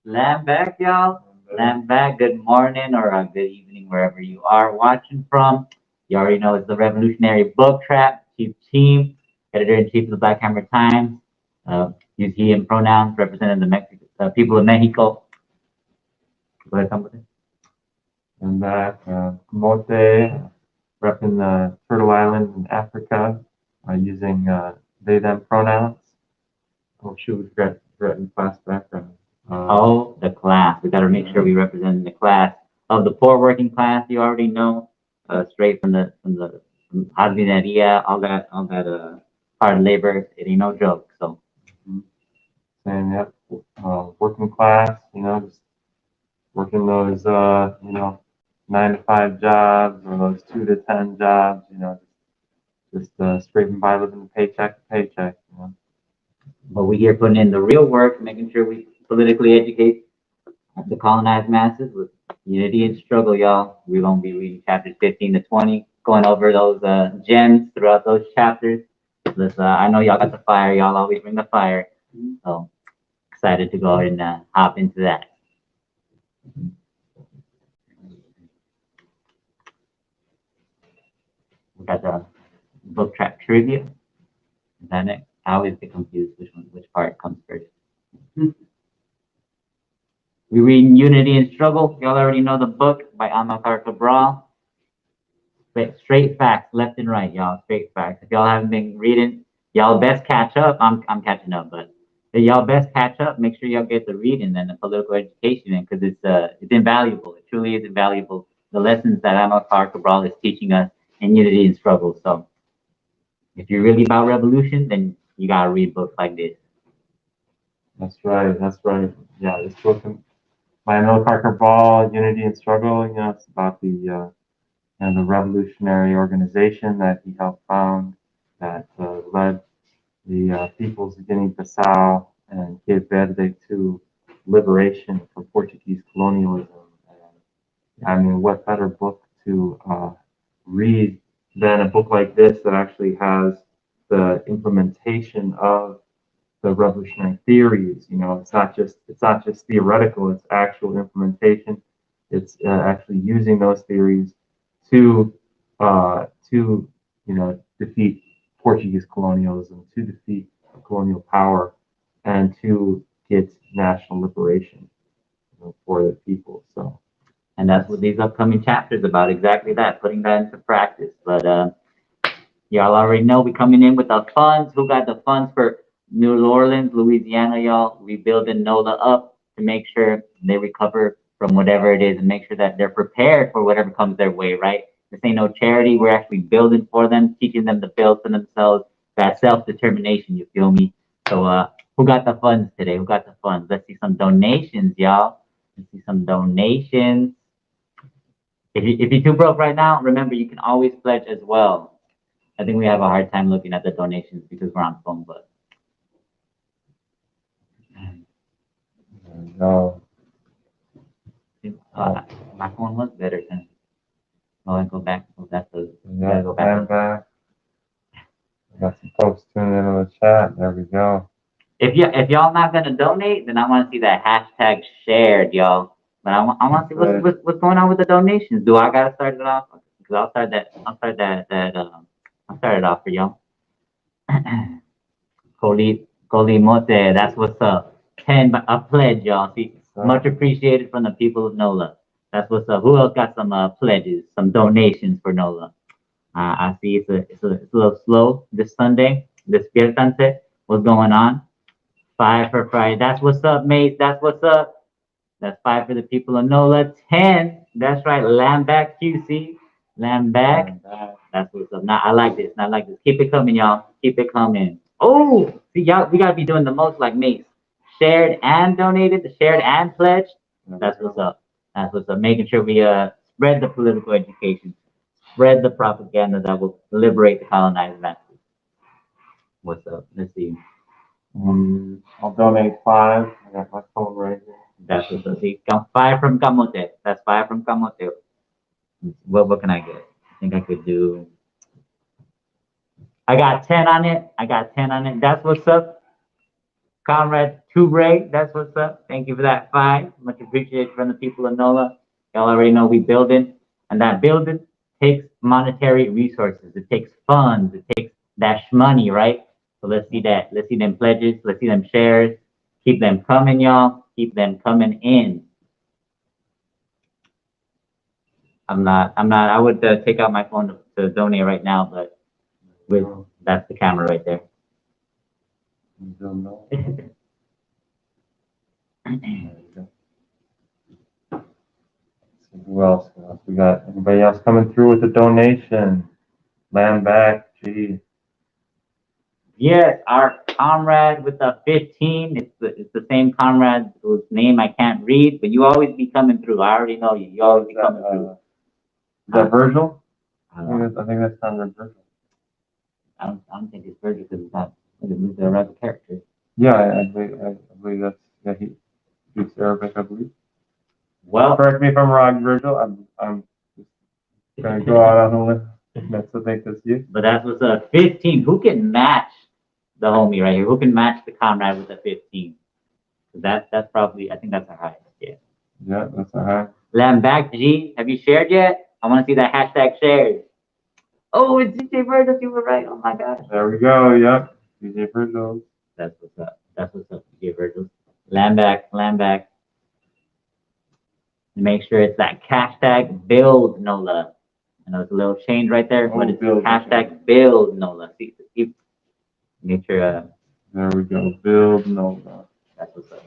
Land back, y'all. Land back. Good morning or good evening, wherever you are watching from. You already know it's the Revolutionary Book Trap. Chief Team, Editor-in-Chief of the Black Hammer Times. Use he and pronouns representing the people of Mexico. Go ahead, come with it. And that Mote, repping the Turtle Island in Africa, using they them pronouns. Oh shoot, we forgot in class background. The class. We got to make sure we represent the class of the poor working class. You already know, straight from the jardineria, all that hard labor. It ain't no joke. So, saying yep, working class, just working those 9 to 5 jobs or those 2 to 10 jobs, just scraping by living paycheck to paycheck. but we here putting in the real work, making sure we politically educate the colonized masses with unity and struggle, y'all. We're gonna be reading chapters 15 to 20, going over those gems throughout those chapters. I know y'all got the fire. Y'all always bring the fire. So excited to go ahead and hop into that. We got the book trap trivia. Is that it? I always get confused which part comes first. We reading Unity and Struggle. Y'all already know the book by Amilcar Cabral. Straight facts, left and right, y'all. Straight facts. If y'all haven't been reading, y'all best catch up. I'm catching up, but if y'all best catch up. Make sure y'all get the reading and the political education in, because it's invaluable. It truly is invaluable. The lessons that Amilcar Cabral is teaching us in Unity and Struggle. So if you're really about revolution, then you gotta read books like this. That's right. Yeah, this book by Amilcar Cabral, Unity and Struggle. It's about the revolutionary organization that he helped found that led the peoples of Guinea-Bissau and Cape Verde to liberation from Portuguese colonialism. And, I mean, what better book to read than a book like this that actually has the implementation of the revolutionary theories? It's not just theoretical; it's actual implementation. It's actually using those theories to defeat Portuguese colonialism, to defeat colonial power, and to get national liberation for the people. So, and that's what these upcoming chapters about. Exactly that, putting that into practice. But y'all already know we coming in with the funds. Who got the funds for New Orleans, Louisiana, y'all? We building NOLA up to make sure they recover from whatever it is and make sure that they're prepared for whatever comes their way, right? This ain't no charity. We're actually building for them, teaching them to build for themselves, that self-determination, you feel me? So who got the funds today? Who got the funds? Let's see some donations, y'all. Let's see some donations. If you're too broke right now, remember you can always pledge as well. I think we have a hard time looking at the donations because we're on phone, but no. My phone was better than. Oh, I go back. Oh, that's the. Yeah, Go back. back. I got some folks tuning into the chat. There we go. If y'all not gonna donate, then I want to see that hashtag shared, y'all. But I want to see what's going on with the donations. Do I gotta start it off? Because I'll start it off for y'all. Koli Mote, that's what's up. 10 a pledge, y'all. See, much appreciated from the people of NOLA. That's what's up. Who else got some pledges, some donations for NOLA? I see it's a little slow this Sunday. Despiértanse. What's going on? 5 for Friday. That's what's up, mate. That's what's up. That's 5 for the people of NOLA. 10. That's right. Land back QC. Land back. That's what's up. Now I like this. Keep it coming, y'all. Keep it coming. Oh, see, y'all, we gotta be doing the most like Mace. Shared and donated, shared and pledged. That's what's up. That's what's up. Making sure we spread the political education, spread the propaganda that will liberate the colonized masses. What's up? Let's see. I'll donate 5. I got my phone right here. That's what's up. See, 5 from Camote. That's 5 from Camote. What can I get? I think I could do. I got 10 on it. That's what's up. Comrade Tubre, that's what's up. Thank you for that 5. Much appreciated from the people of NOLA. Y'all already know we building, and that building takes monetary resources. It takes funds. It takes that money, right? So let's see that. Let's see them pledges. Let's see them shares. Keep them coming, y'all. Keep them coming in. I would take out my phone to donate right now, but that's the camera right there. Who else? We got anybody else coming through with a donation? Land back, gee. Yes, our comrade with the 15. It's the same comrade whose name I can't read, but you always be coming through. I already know you. You always be coming through. Is that Virgil? I think that's Comrade Virgil. I don't think it's Virgil because it's not. It's a regular character. Yeah, I believe that's he speaks Arabic, I believe. Well, correct me if I'm wrong, Virgil. I'm just gonna go out on a limb. That's to think that's you. But that's what's a 15. Who can match the homie right here? Who can match the comrade with a 15? That's probably, I think that's our highest. Yeah. Yeah, that's our high. Lamback G, have you shared yet? I want to see that hashtag shares. Oh, it's DJ Virgil. You were right. Oh my gosh. There we go. Yep. DJ Virgil. That's what's up. That's what's up, DJ Virgil. Lamback. Make sure it's that hashtag build NOLA. I know it's a little change right there, but it's hashtag build NOLA. See, make sure. There we go. Build NOLA. That's what's up.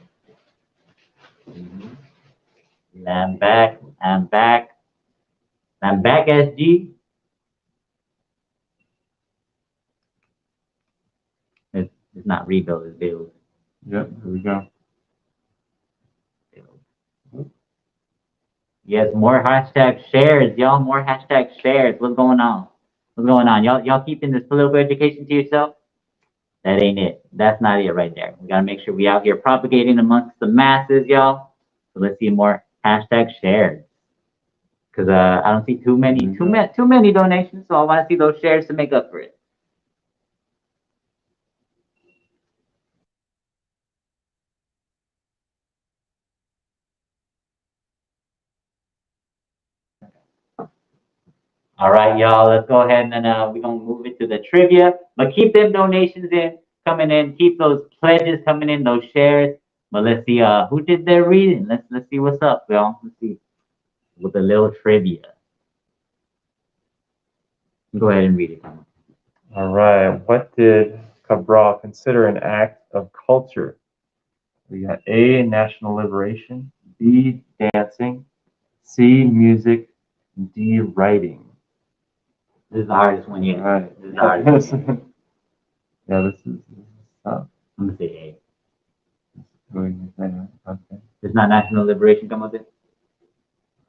I'm back. I'm back, SG. It's not rebuild, it's build. Yep, here we go. Build. Yes, more hashtag shares, y'all. More hashtag shares. What's going on? What's going on? Y'all keeping this political education to yourself? That ain't it. That's not it right there. We gotta make sure we out here propagating amongst the masses, y'all. So let's see more hashtag shares. Cause I don't see too many donations, so I want to see those shares to make up for it. All right, y'all. Let's go ahead and we're gonna move it to the trivia. But keep them donations coming in. Keep those pledges coming in, those shares. But let's see who did their reading. Let's see what's up, y'all. Let's see with a little trivia. Go ahead and read it. All right. What did Cabral consider an act of culture? We got A, national liberation, B, dancing, C, music, D, writing. This is the hardest one yet. All right. This is the hardest one. Yeah, this is tough. I'm gonna say A. Okay. It's not national liberation. Come with it.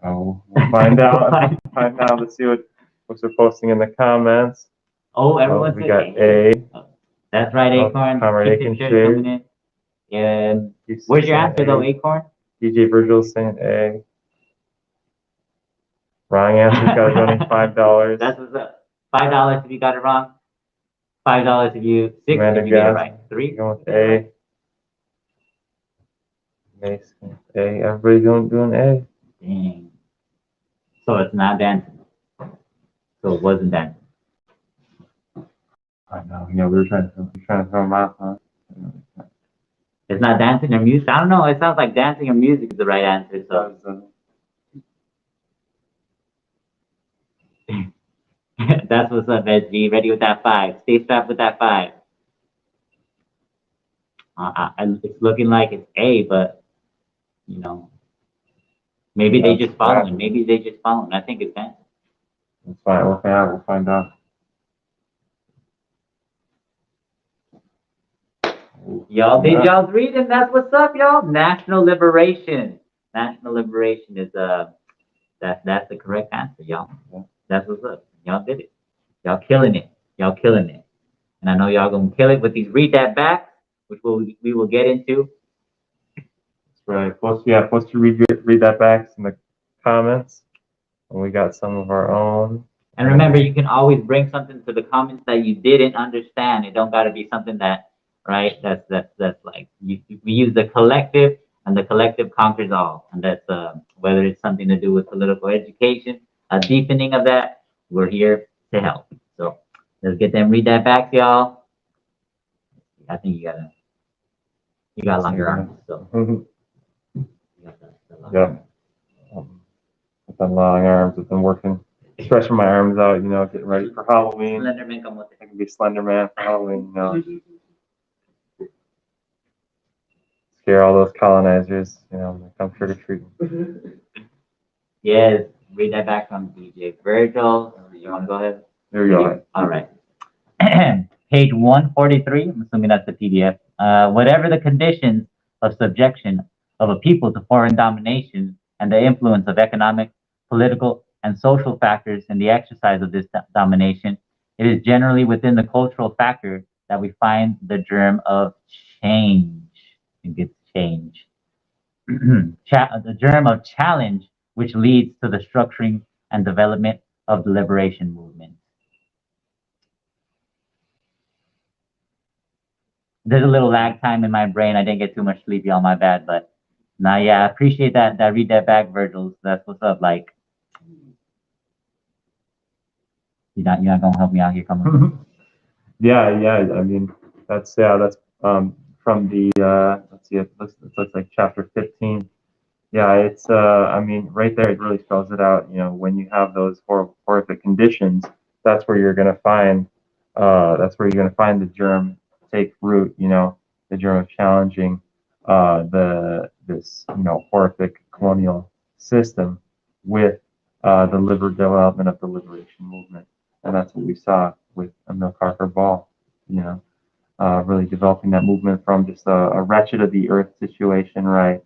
Oh, we'll find out. Find out. Let's see what folks are posting in the comments. Oh, everyone we said got A. A. That's right, Acorn. Comrade Keep Acorn your shares coming in. And where's your answer though, Acorn? DJ Virgil saying A. Wrong answer. Got to donate $5. That's what's up. $5 if you got it wrong. $5 if you if you get it right. 3. Going with A. Mason. A. Everybody doing A. Dang. So it's not dancing. So it wasn't dancing. I know. Yeah, we were trying to throw them off, huh? It's not dancing or music. I don't know. It sounds like dancing or music is the right answer. So that's what's up, SG. Ready with that 5. Stay strapped with that 5. It's looking like it's A, but you know, maybe they just following. Maybe they just following. I think it's dancing. That's fine. We'll find out. Y'all did y'all's reading. That's what's up, y'all. National liberation. National liberation is that's the correct answer, y'all. That's what's up. Y'all did it. Y'all killing it. Y'all killing it. And I know y'all gonna kill it with these read that back, which we will get into. That's right. Post to read that back in the comments. And we got some of our own. And remember, you can always bring something to the comments that you didn't understand. It don't gotta be something that right? That's like we use the collective, and the collective conquers all, and that's whether it's something to do with political education, a deepening of that. We're here to help. So let's get them read that back, y'all. I think you got longer arms, so Mhm. you got the longer Yeah. arms. With them long arms, with them working, stretching my arms out, getting ready for Halloween. Slenderman, come with it. I can be Slender Man for Halloween, scare all those colonizers, when they come trick or treating. Yes, read that back from DJ Virgil. You want to go ahead? There you go. All right. Page 143, I'm assuming that's the PDF. Whatever the conditions of subjection of a people to foreign domination and the influence of economic, political, and social factors in the exercise of this domination, it is generally within the cultural factor that we find the germ of change. I think it's change. The germ of challenge, which leads to the structuring and development of the liberation movement. There's a little lag time in my brain. I didn't get too much sleep, y'all. My bad. But nah, yeah, I appreciate that. That read that back, Virgil. That's what's up. Like, you're not gonna help me out here, coming. Yeah. I mean, that's from the let's see, it looks like chapter 15. Yeah, it's I mean, right there it really spells it out. When you have those horrific conditions, that's where you're gonna find the germ take root. The germ of challenging this horrific colonial system with the development of the liberation movement, and that's what we saw with Amilcar Cabral. Really developing that movement from just a wretched of the earth situation, right?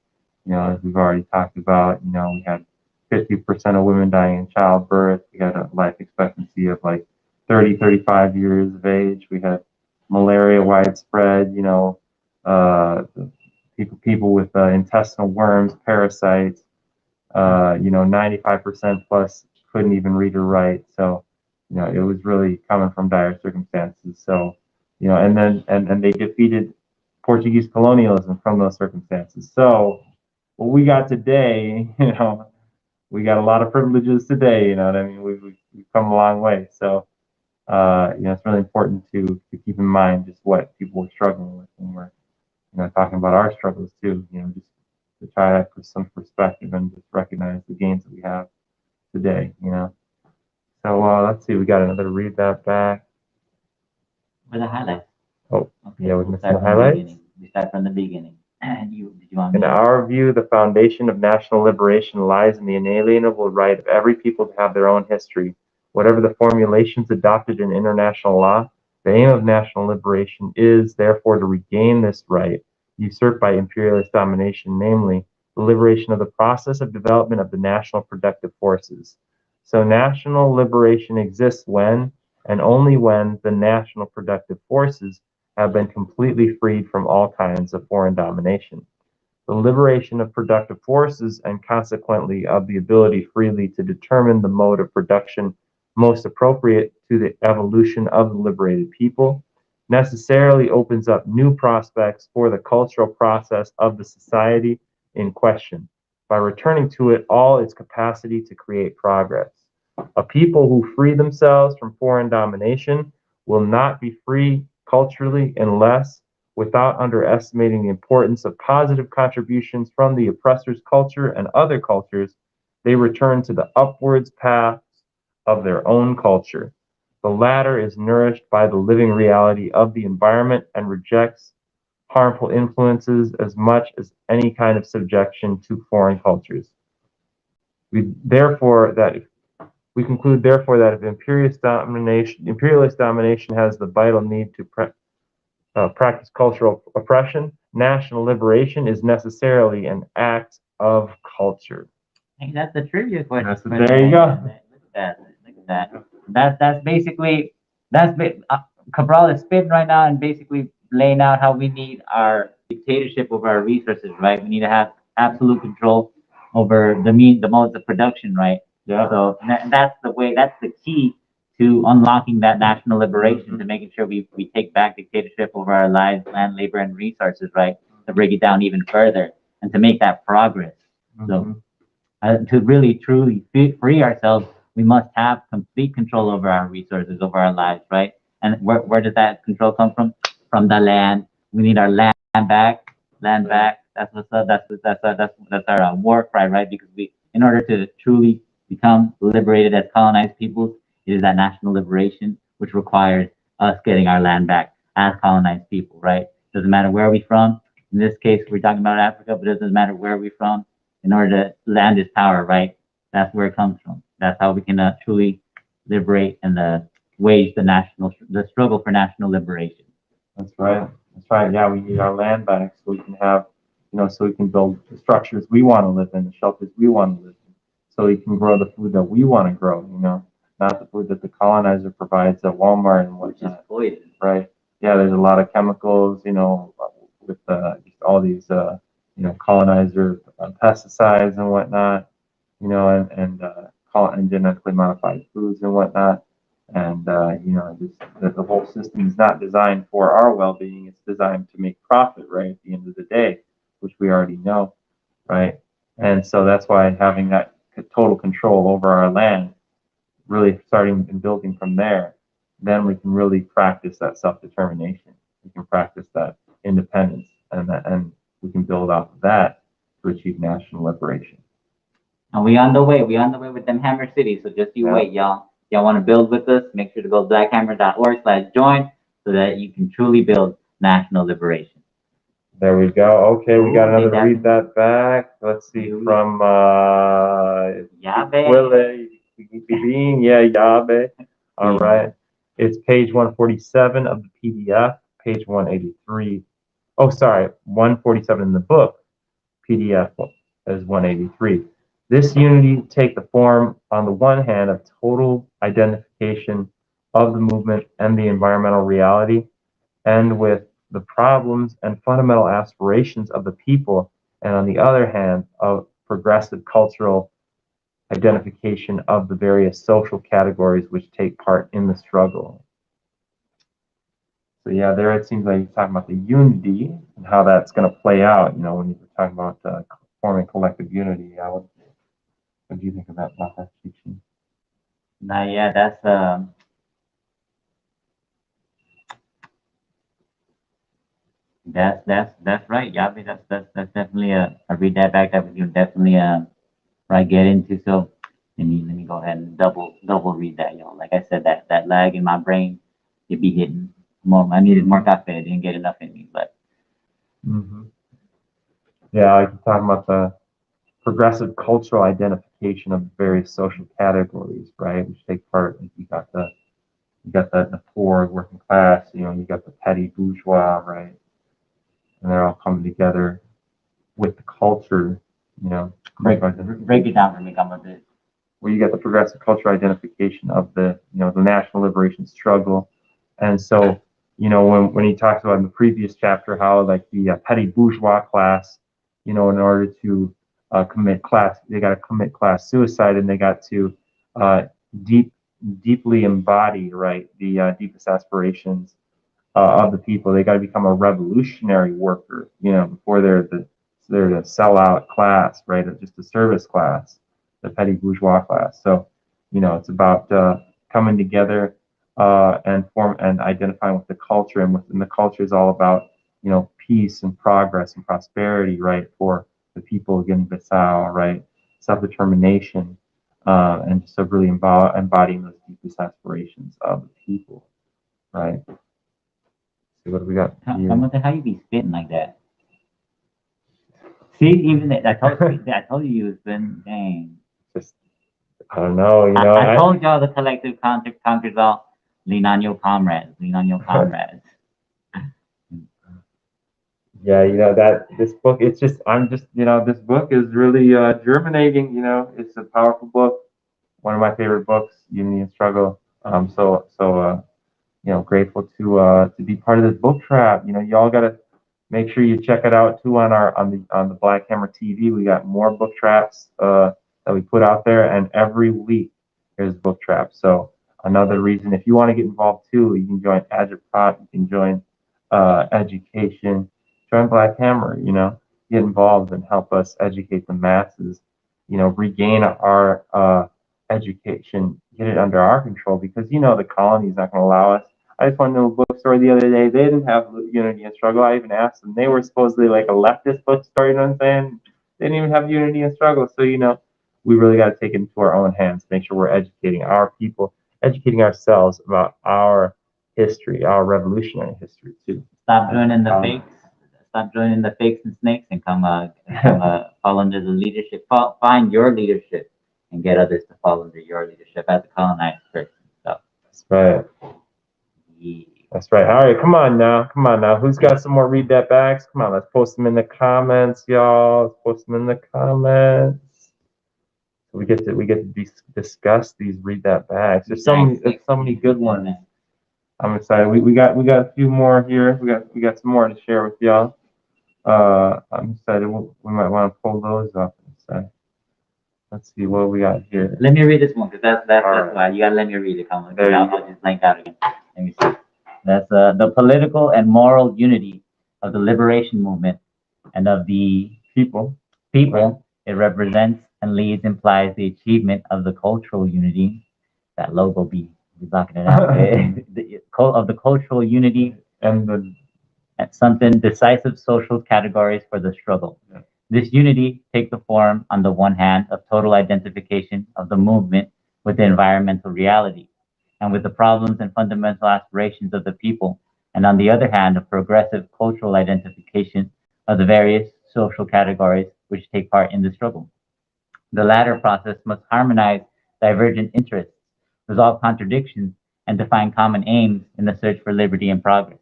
As we've already talked about, we had 50% of women dying in childbirth. We had a life expectancy of like 30, 35 years of age. We had malaria widespread, people with intestinal worms, parasites, 95% plus couldn't even read or write. So, it was really coming from dire circumstances. So, and they defeated Portuguese colonialism from those circumstances. So, what we got today, we got a lot of privileges today. You know what I mean? We've come a long way. So, it's really important to keep in mind just what people were struggling with when we're, talking about our struggles too. Just to try to put some perspective and just recognize the gains that we have today. So let's see, we got another read that back. With the highlights. Oh, Okay, yeah, we're we'll missing start the from the highlights. beginning. We start from the beginning. Did you want me In to? our view, the foundation of national liberation lies in the inalienable right of every people to have their own history. Whatever the formulations adopted in international law, the aim of national liberation is, therefore, to regain this right, usurped by imperialist domination, namely, the liberation of the process of development of the national productive forces. So national liberation exists when, and only when, the national productive forces have been completely freed from all kinds of foreign domination. The liberation of productive forces, and consequently of the ability freely to determine the mode of production most appropriate to the evolution of the liberated people, necessarily opens up new prospects for the cultural process of the society in question, by returning to it all its capacity to create progress. A people who free themselves from foreign domination will not be free culturally unless, without underestimating the importance of positive contributions from the oppressor's culture and other cultures, they return to the upwards paths of their own culture. The latter is nourished by the living reality of the environment and rejects harmful influences as much as any kind of subjection to foreign cultures. We conclude, therefore, that if imperialist domination has the vital need to practice cultural oppression, national liberation is necessarily an act of culture. Hey, that's the trivia question. There you go. Look at that. Look at that. That's basically Cabral is spitting right now and basically laying out how we need our dictatorship over our resources, right? We need to have absolute control over the modes of production, right? Yeah. So that's the way. That's the key to unlocking that national liberation, to making sure we take back dictatorship over our lives, land, labor, and resources, right? To break it down even further and to make that progress. So to really truly free ourselves, we must have complete control over our resources, over our lives, right? And where does that control come from? From the land. We need our land back, land back. That's what's up. That's our war cry, right? Because in order to truly become liberated as colonized peoples, it is that national liberation which requires us getting our land back as colonized people, right? Doesn't matter where we're from. In this case, we're talking about Africa, but it doesn't matter where we're from. In order to land is power, right? That's where it comes from. That's how we can truly liberate and wage the struggle for national liberation. That's right. That's right. Yeah, we need our land back so we can have, so we can build the structures we want to live in, the shelters we want to live in, so we can grow the food that we want to grow, not the food that the colonizer provides at Walmart and whatnot. Which is poison. Right. Yeah, there's a lot of chemicals, with just all these, colonizer pesticides and whatnot, and genetically modified foods and whatnot. And, the whole system is not designed for our well-being. It's designed to make profit, right, at the end of the day, which we already know, right? And so that's why having that total control over our land, really starting and building from there, then we can really practice that self-determination. We can practice that independence, and we can build off of that to achieve national liberation. And we on the way. We on the way with them hammer cities. So just you wait, y'all. Y'all want to build with us? Make sure to go blackhammer.org/join so that you can truly build national liberation. There we go. Okay, we got another read that back. Let's see from Yabe. Yabe. All right. It's page 147 of the PDF, page 183. Oh, sorry, 147 in the book. PDF is 183. This unity take the form, on the one hand, of total identification of the movement and the environmental reality, and with the problems and fundamental aspirations of the people, and on the other hand, of progressive cultural identification of the various social categories which take part in the struggle. So yeah, there it seems like you're talking about the unity and how that's going to play out, when you're talking about forming collective unity. What do you think about that teaching? Now, yeah, that's right, Yabe. That's definitely I read that back. That we can definitely right get into. So let me go ahead and double read that, y'all. Like I said, that lag in my brain, it be hitting more. I needed more cafe. I didn't get enough in me, but. Yeah, like you're talking about the progressive cultural identification of various social categories, right? Which take part. You got the poor, working class. You got the petty bourgeois, right? And they're all coming together with the culture. Break it down for me, come with it. Where you got the progressive cultural identification of the the national liberation struggle, and so when he talks about in the previous chapter how like the petty bourgeois class, in order to they got to commit class suicide, and they got to deeply embody, right, the deepest aspirations of the people. They got to become a revolutionary worker, before they're the sellout class, right, or just a service class, the petty bourgeois class. So, it's about coming together and identifying with the culture, and within the culture is all about peace and progress and prosperity, right, for the people of Guinea-Bissau, right, self-determination, and just really embodying those deepest aspirations of the people, right. So what do we got? How you be spitting like that? See, even that, I told you was been dang. Just, I don't know, I told y'all the collective conquers all. Lean on your comrades. Lean on your comrades. Yeah, this book, this book is really germinating. It's a powerful book, one of my favorite books, Unity and Struggle. Grateful to be part of this book trap. Y'all gotta make sure you check it out too on the Black Hammer TV. We got more book traps that we put out there, and every week there's book traps. So Another reason, if you want to get involved too, you can join Agitprop, you can join education, join Black Hammer, get involved and help us educate the masses, regain our education, get it under our control, because the colony is not going to allow us. I just went to a bookstore the other day. They didn't have Unity and Struggle. I even asked them. They were supposedly like a leftist bookstore, you know what I'm saying? They didn't even have Unity and Struggle. So, we really got to take it into our own hands, make sure we're educating our people, educating ourselves about our history, our revolutionary history too. Stop joining the fakes. Stop joining the fakes and snakes and come fall under the leadership. Find your leadership and get others to fall under your leadership as a colonized person. So that's right. Yeah. That's right. All right, come on now. Who's got some more read that backs? Come on, let's post them in the comments, y'all. Let's post them in the comments. We get to discuss these read that backs. There's so many good ones. I'm excited. We got a few more here. We got some more to share with y'all. I'm excited. We might want to pull those up and say. Let's see what we got here. Let me read this one, because that's why you gotta let me read it. Come on, I'll just blank out again. Let me see. That's the political and moral unity of the liberation movement and of the people it represents and leads implies the achievement of the cultural unity. That logo be blocking it out. Of the cultural unity and something decisive social categories for the struggle. Yeah. This unity takes the form, on the one hand, of total identification of the movement with the environmental reality and with the problems and fundamental aspirations of the people, and on the other hand, of progressive cultural identification of the various social categories which take part in the struggle. The latter process must harmonize divergent interests, resolve contradictions, and define common aims in the search for liberty and progress.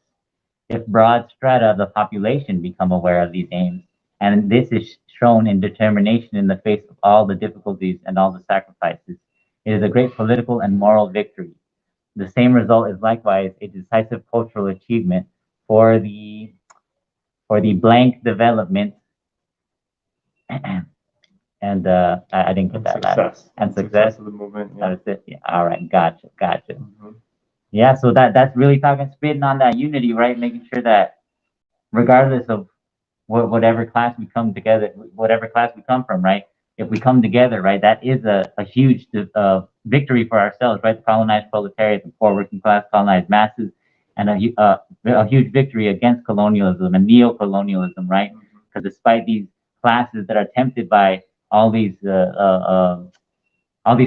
If broad strata of the population become aware of these aims, and this is shown in determination in the face of all the difficulties and all the sacrifices, it is a great political and moral victory. The same result is likewise a decisive cultural achievement for the blank development and I didn't get that last. And success of the movement. Yeah. That's it. Yeah. All right. Gotcha. Mm-hmm. Yeah. So that's really spitting on that unity, right? Making sure that regardless of whatever class we come together, whatever class we come from, right? If we come together, right, that is a huge victory for ourselves, right? The colonized proletariat, the poor working class, colonized masses, and a huge victory against colonialism and neo-colonialism, right? Because despite these classes that are tempted by all these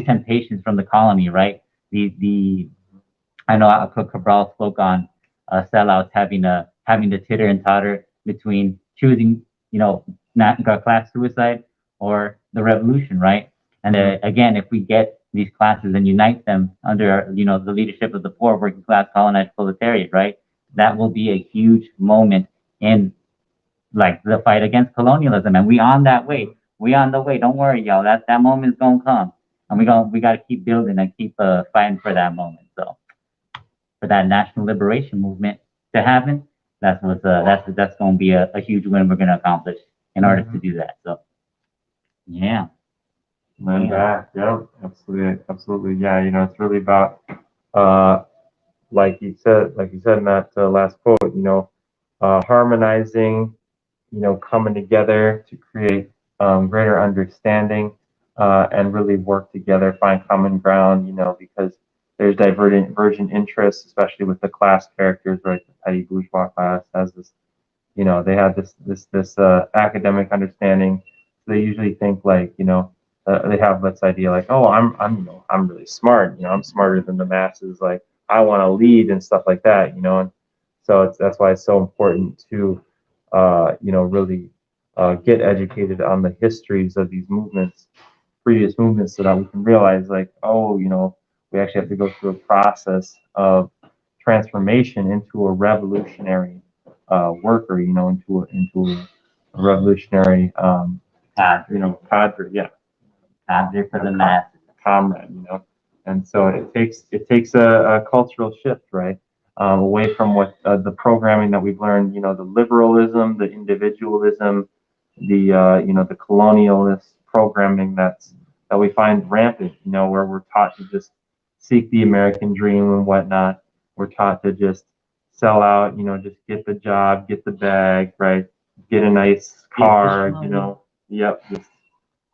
temptations from the colony, right? I know Cabral spoke on sellouts having to titter and totter between choosing, class suicide or the revolution, right? And again, if we get these classes and unite them under, the leadership of the poor working class colonized proletariat, right? That will be a huge moment in like the fight against colonialism, and we on that way. We on the way. Don't worry, y'all. That moment's gonna come, and we gotta keep building and keep fighting for that moment. So, for that national liberation movement to happen, that's gonna be a huge win we're gonna accomplish in order to do that. So, yeah. Back, yeah, absolutely. Yeah, it's really about like you said in that last quote, harmonizing, coming together to create greater understanding and really work together, find common ground, because there's divergent interests, especially with the class characters, right? The petty bourgeois class has this, they have this academic understanding. So they usually think like, they have this idea like, oh, I'm really smart, I'm smarter than the masses, like I want to lead and stuff like that, and so that's why it's so important to really get educated on the histories of these previous movements, so that we can realize like, oh, we actually have to go through a process of transformation into a revolutionary worker, into a revolutionary cadre, yeah. Cadre for the masses. Comrade, and so it takes a cultural shift, right? Away from what the programming that we've learned, the liberalism, the individualism, the the colonialist programming that we find rampant, where we're taught to just seek the American dream and whatnot. We're taught to just sell out, just get the job, get the bag, right? Get a nice car, yep, just,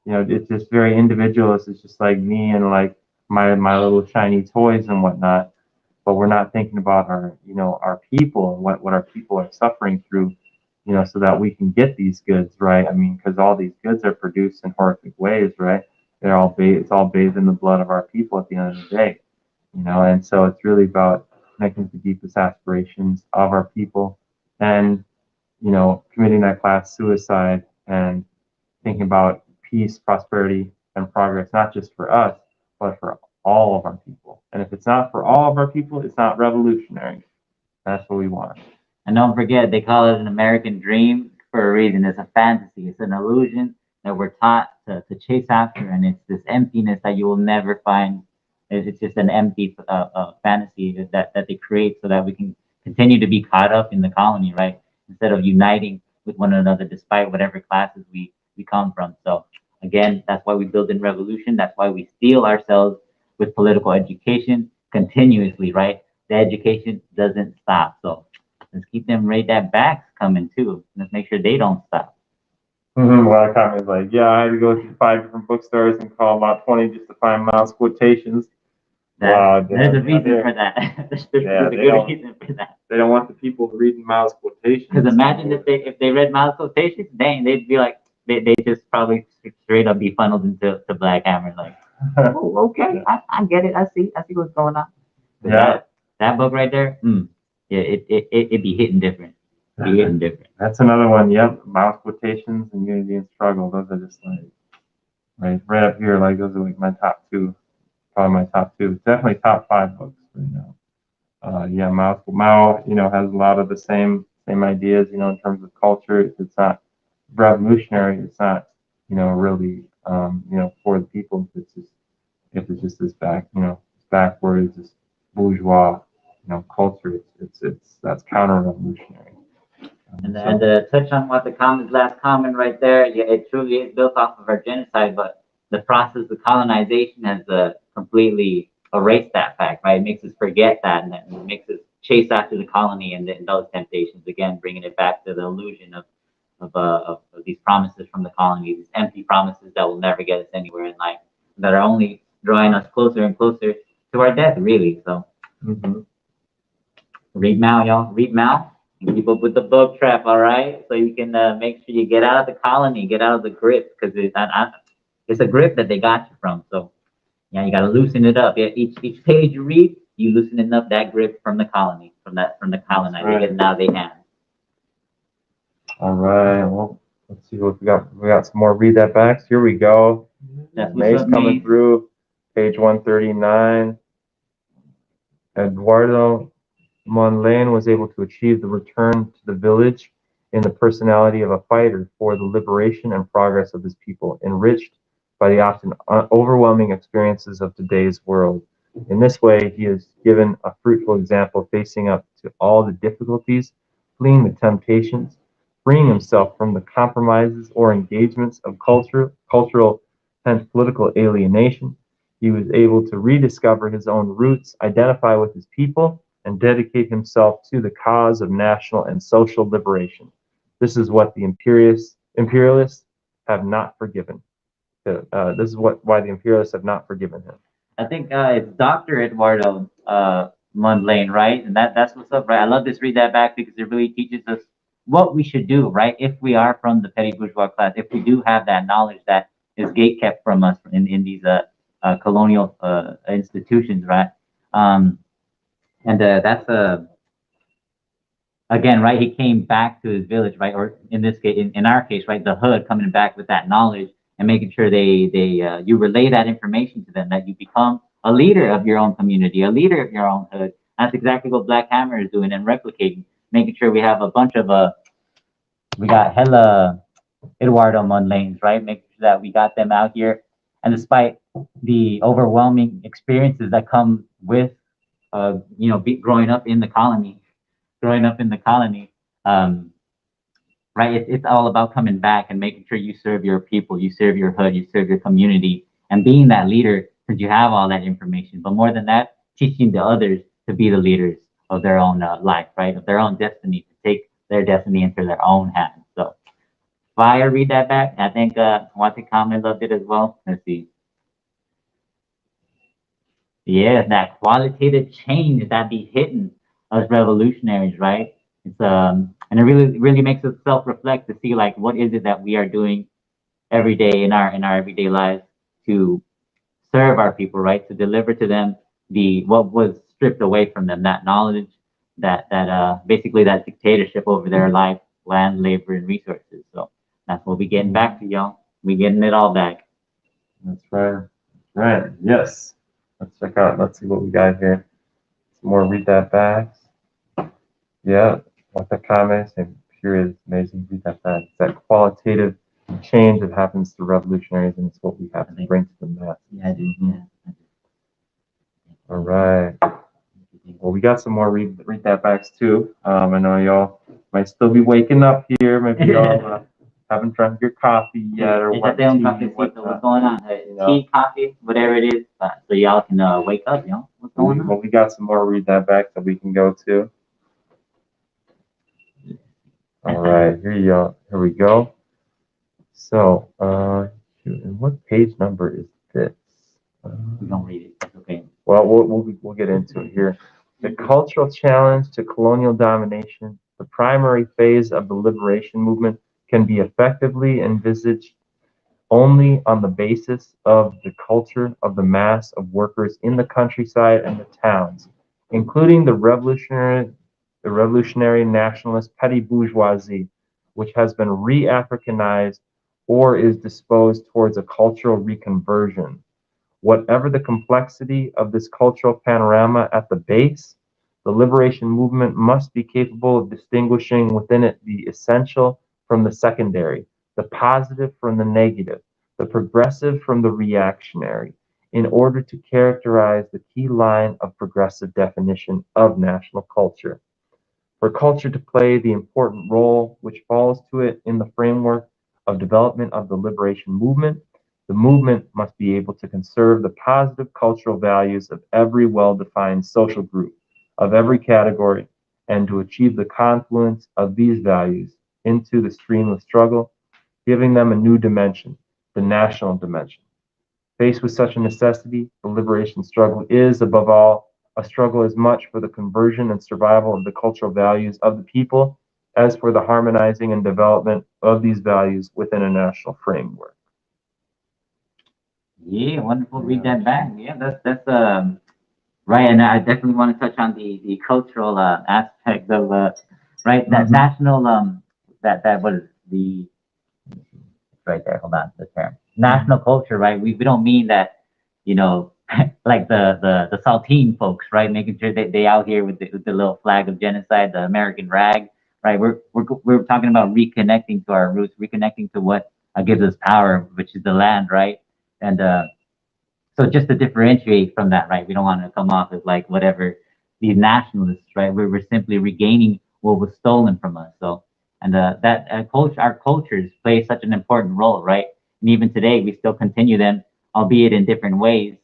it's just very individualist. It's just like me and like my little shiny toys and whatnot. But we're not thinking about our people and what our people are suffering through, so that we can get these goods, right? I mean, because all these goods are produced in horrific ways, right? It's all bathed in the blood of our people at the end of the day, and so it's really about connecting to the deepest aspirations of our people and, committing that class suicide and thinking about peace, prosperity, and progress, not just for us, but for all of our people. And if it's not for all of our people, it's not revolutionary. That's what we want. And don't forget, they call it an American dream for a reason. It's a fantasy. It's an illusion that we're taught to chase after, and it's this emptiness that you will never find. It's just an empty fantasy that they create so that we can continue to be caught up in the colony, right? Instead of uniting with one another despite whatever classes we come from. So again, that's why we build in revolution. That's why we steel ourselves with political education continuously, right? The education doesn't stop. So let's keep them right that backs coming too. Let's make sure they don't stop. A lot of comments like, yeah, I had to go to 5 different bookstores and call about 20 just to find Miles quotations. There's a reason for that. There's a good reason for that. They don't want the people reading Miles quotations. Because imagine if they read Miles quotations, dang, they'd be like, they just probably straight up be funneled into Black Hammer. Like, oh, okay, yeah. I get it. I see what's going on. But yeah, that book right there, yeah, it be hitting different. Be hitting different. That's another one. Yep, Miles quotations and Unity and Struggle. Those are just like right up here. Like those are like my top two. Probably my top two. Definitely top 5 books right now. Yeah, Mao, has a lot of the same ideas, in terms of culture. It's not revolutionary. It's not, really, for the people. It's just this backwards, this bourgeois, culture. That's counter-revolutionary. And to touch on what the last comment right there, yeah, it truly is built off of our genocide, but the process of colonization has completely erased that fact, right? It makes us forget that, and it makes us chase after the colony and those temptations again, bringing it back to the illusion of these promises from the colony, these empty promises that will never get us anywhere in life, that are only drawing us closer and closer to our death, really. So, read Mao, y'all. Read Mao. And keep up with the book trap, all right? So you can make sure you get out of the colony, get out of the grip, because it's a grip that they got you from. So yeah, you got to loosen it up. Yeah, each page you read, you loosening up that grip from the colony, from the colonizer, right. Getting out of their hands. All right. Well, let's see what we got. We got some more read that backs. Here we go. May's coming through. Page 139. Eduardo Monlane was able to achieve the return to the village in the personality of a fighter for the liberation and progress of his people, enriched by the often overwhelming experiences of today's world. In this way, he is given a fruitful example facing up to all the difficulties, fleeing the temptations, freeing himself from the compromises or engagements of cultural, hence political alienation. He was able to rediscover his own roots, identify with his people, and dedicate himself to the cause of national and social liberation. This is what the imperialists have not forgiven. This is why the imperialists have not forgiven him. I think it's Dr. Eduardo Mondlane, right? And that's what's up, right? I love this read that back because it really teaches us what we should do, right? If we are from the petty bourgeois class, if we do have that knowledge that is gatekept from us in these colonial institutions, right? And that's again, right? He came back to his village, right? Or in this case, in our case, right? The hood coming back with that knowledge and making sure you relay that information to them, that you become a leader of your own community, a leader of your own hood. That's exactly what Black Hammer is doing and replicating, making sure we have a bunch of we got hella Eduardo Monlanes, right? Making sure that we got them out here, and despite the overwhelming experiences that come with growing up in the colony, right? It's all about coming back and making sure you serve your people, you serve your hood, you serve your community, and being that leader because you have all that information. But more than that, teaching the others to be the leaders of their own life, right? Of their own destiny, to take their destiny into their own hands. So if I read that back, I think Wate Kame loved it as well. Let's see. Yeah, that qualitative change that be hitting us revolutionaries, right? It's and it really makes us self-reflect to see like what is it that we are doing every day in our everyday lives to serve our people, right? To deliver to them the what was stripped away from them, that knowledge, that basically that dictatorship over their life, land, labor, and resources. So that's what we getting back to y'all. We getting it all back. That's right. Right. Yes. Let's check out. Let's see what we got here. Some more read that back. Yeah. What the comments and period is amazing. Read that back. It's that qualitative change that happens to revolutionaries, and it's what we have to bring to the masses. Yeah, I do. Yeah. All right. Well, we got some more read that backs too. I know y'all might still be waking up here. Maybe y'all haven't drunk your coffee yet or what. What's going on? Tea, coffee, whatever it is, so y'all can wake up. What's going on? Well, we got some more read that back that we can go to. All right, here we go. So, and what page number is this? We don't read it. That's okay. Well, we'll get into it here. The cultural challenge to colonial domination, the primary phase of the liberation movement, can be effectively envisaged only on the basis of the culture of the mass of workers in the countryside and the towns, including the revolutionary nationalist petty bourgeoisie, which has been re-Africanized or is disposed towards a cultural reconversion. Whatever the complexity of this cultural panorama at the base, the liberation movement must be capable of distinguishing within it the essential from the secondary, the positive from the negative, the progressive from the reactionary, in order to characterize the key line of progressive definition of national culture. For culture to play the important role which falls to it in the framework of development of the liberation movement, the movement must be able to conserve the positive cultural values of every well-defined social group, of every category, and to achieve the confluence of these values into the stream of struggle, giving them a new dimension, the national dimension. Faced with such a necessity, the liberation struggle is, above all, a struggle as much for the conversion and survival of the cultural values of the people as for the harmonizing and development of these values within a national framework. Yeah, wonderful. Read that back. Yeah, that's right. And I definitely want to touch on the cultural aspect of right, that national that was the right there. Hold on, the term national culture, right? We don't mean that, you know, like the Saltine folks, right? Making sure that they out here with the little flag of genocide, the American rag, right? We're talking about reconnecting to our roots, reconnecting to what gives us power, which is the land, right? And so just to differentiate from that, right? We don't want to come off as like whatever these nationalists, right? We're simply regaining what was stolen from us. So and that culture, our cultures play such an important role, right? And even today, we still continue them, albeit in different ways,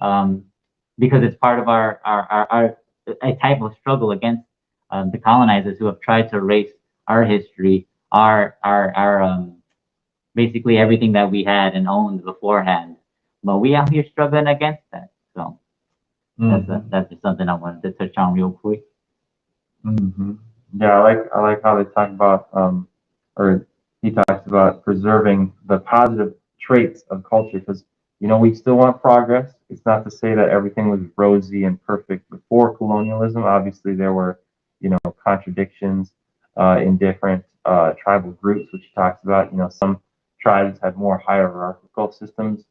um, because it's part of our a type of struggle against the colonizers who have tried to erase our history, our basically everything that we had and owned beforehand. But we out here struggling against that. So that's just something I wanted to touch on real quick. Mm-hmm. Yeah, I like how they talk about or he talks about preserving the positive traits of culture because we still want progress. It's not to say that everything was rosy and perfect before colonialism. Obviously, there were contradictions in different tribal groups, which he talks about. Some tribes had more hierarchical systems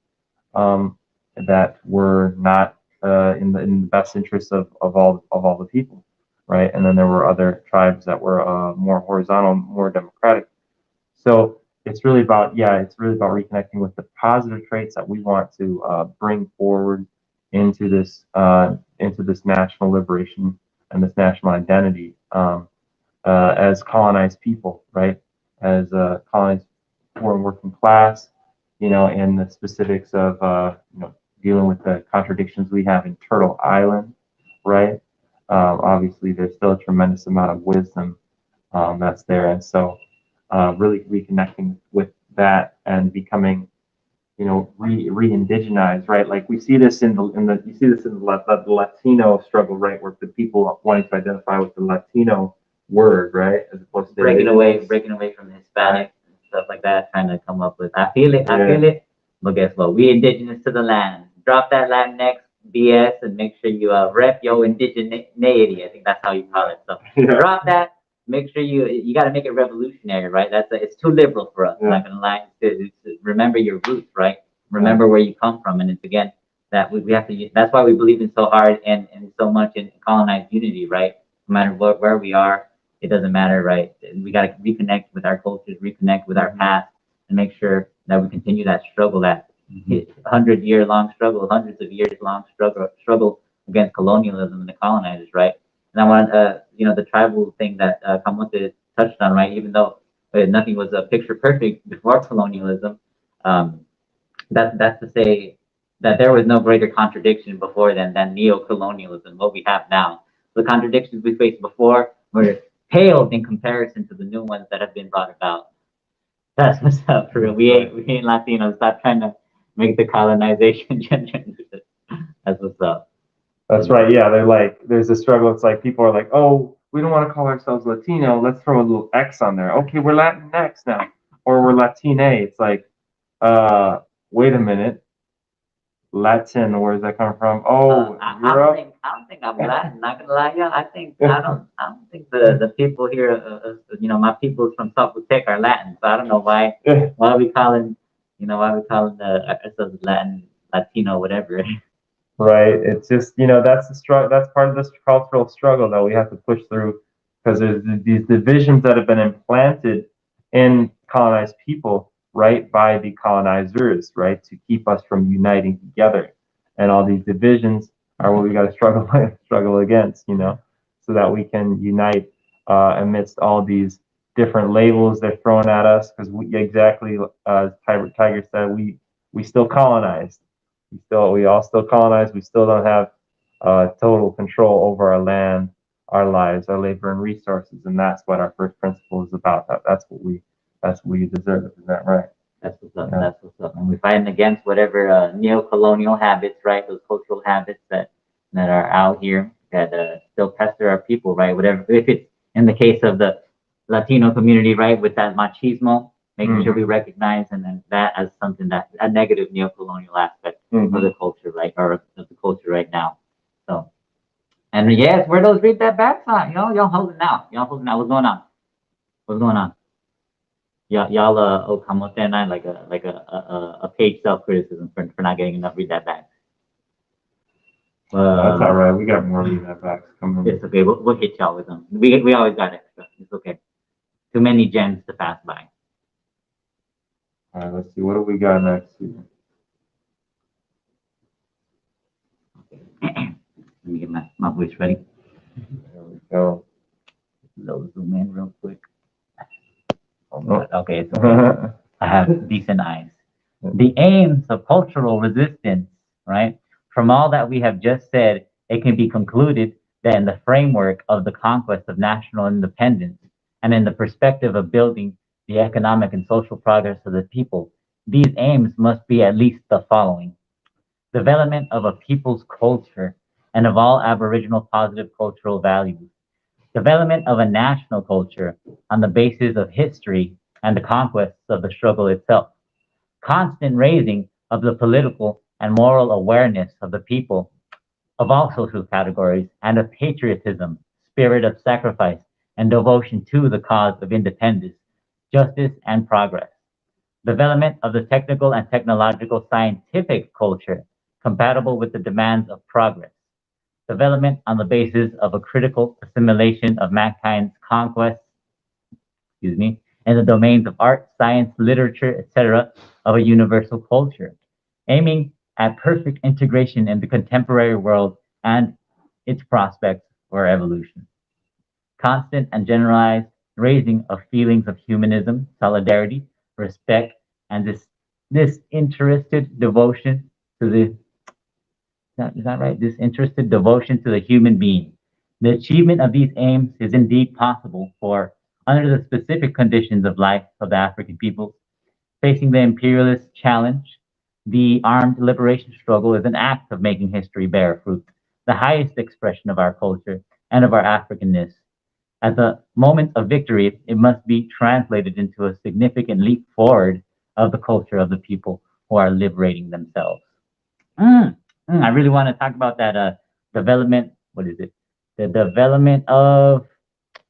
that were not in the best interest of all the people, right? And then there were other tribes that were more horizontal, more democratic. So it's really about reconnecting with the positive traits that we want to bring forward into this national liberation and this national identity as colonized people, right? As colonized poor and working class, and the specifics of dealing with the contradictions we have in Turtle Island, right? Obviously, there's still a tremendous amount of wisdom that's there, and so really reconnecting with that and becoming, re-indigenized, right? Like we see this in the you see this in the Latino struggle, right, where the people wanting to identify with the Latino word, right, as opposed to breaking away from Hispanic and stuff like that, trying to come up with. I feel it. I feel it. But guess what? We indigenous to the land. Drop that Latinx BS and make sure you rep your indigeneity. I think that's how you call it. So drop that. Make sure you got to make it revolutionary, right? It's too liberal for us. I'm not gonna lie. Remember your roots, right? Remember where you come from, and it's again that we have to. That's why we believe in so hard and so much in colonized unity, right? No matter where we are, it doesn't matter, right? We got to reconnect with our cultures, reconnect with our past, and make sure that we continue that struggle, that 100-year long struggle, hundreds of years long struggle against colonialism and the colonizers, right? And I want, the tribal thing that Kamote touched on, right? Even though nothing was picture perfect before colonialism, that's to say that there was no greater contradiction before than neo-colonialism, what we have now. The contradictions we faced before were paled in comparison to the new ones that have been brought about. That's what's up for real. We ain't Latinos. Stop trying to make the colonization gender. That's what's up. That's right. Yeah, they're like, there's a struggle. It's like people are like, oh, we don't want to call ourselves Latino. Let's throw a little X on there. Okay, we're Latinx now, or we're Latine. It's like, wait a minute, Latin. Where's that coming from? Oh, Europe. I don't think I'm Latin. Not gonna lie, yeah. I don't think the people here, my people from Zapotec are Latin. So I don't know why we calling, ourselves Latin, Latino, whatever. Right. It's just, that's the struggle. That's part of this cultural struggle that we have to push through because there's these divisions that have been implanted in colonized people, right, by the colonizers, right, to keep us from uniting together. And all these divisions are what we got to struggle against, so that we can unite amidst all these different labels they're throwing at us. Because exactly, as Tiger said, we still colonized. We all still colonize. We still don't have total control over our land, our lives, our labor and resources, and that's what our first principle is about. That's what we deserve. Is that right? That's what's up. Yeah. That's what's up. And we're fighting against whatever neo-colonial habits, right? Those cultural habits that are out here that still pester our people, right? Whatever. If it's in the case of the Latino community, right, with that machismo, making sure we recognize and then that as something that a negative neo-colonial aspect of the culture, right, or of the culture right now. So, and yes, where those read that back on? Y'all holding out. What's going on? What's going on? Y'all Okamote and I like a page self-criticism for not getting enough read that back. That's all right. We got more read that backs coming. It's okay. We'll hit y'all with them. We always got extra. It's okay. Too many gems to pass by. All right, let's see. What do we got next here? Let me get my voice ready. There we go. Zoom in real quick. Okay, it's okay. I have decent eyes. The aims of cultural resistance, right? From all that we have just said, it can be concluded that in the framework of the conquest of national independence and in the perspective of building the economic and social progress of the people, these aims must be at least the following: development of a people's culture and of all Aboriginal positive cultural values, development of a national culture on the basis of history and the conquests of the struggle itself, constant raising of the political and moral awareness of the people of all social categories, and of patriotism, spirit of sacrifice, and devotion to the cause of independence, justice, and progress. Development of the technical and technological scientific culture compatible with the demands of progress. Development on the basis of a critical assimilation of mankind's conquests, in the domains of art, science, literature, etc., of a universal culture, aiming at perfect integration in the contemporary world and its prospects for evolution. Constant and generalized raising of feelings of humanism, solidarity, respect, and this disinterested devotion to the Is that right? Disinterested devotion to the human being. The achievement of these aims is indeed possible, for under the specific conditions of life of the African peoples, facing the imperialist challenge, the armed liberation struggle is an act of making history bear fruit, the highest expression of our culture and of our Africanness. At the moment of victory, it must be translated into a significant leap forward of the culture of the people who are liberating themselves. I really want to talk about that development. What is it? The development of,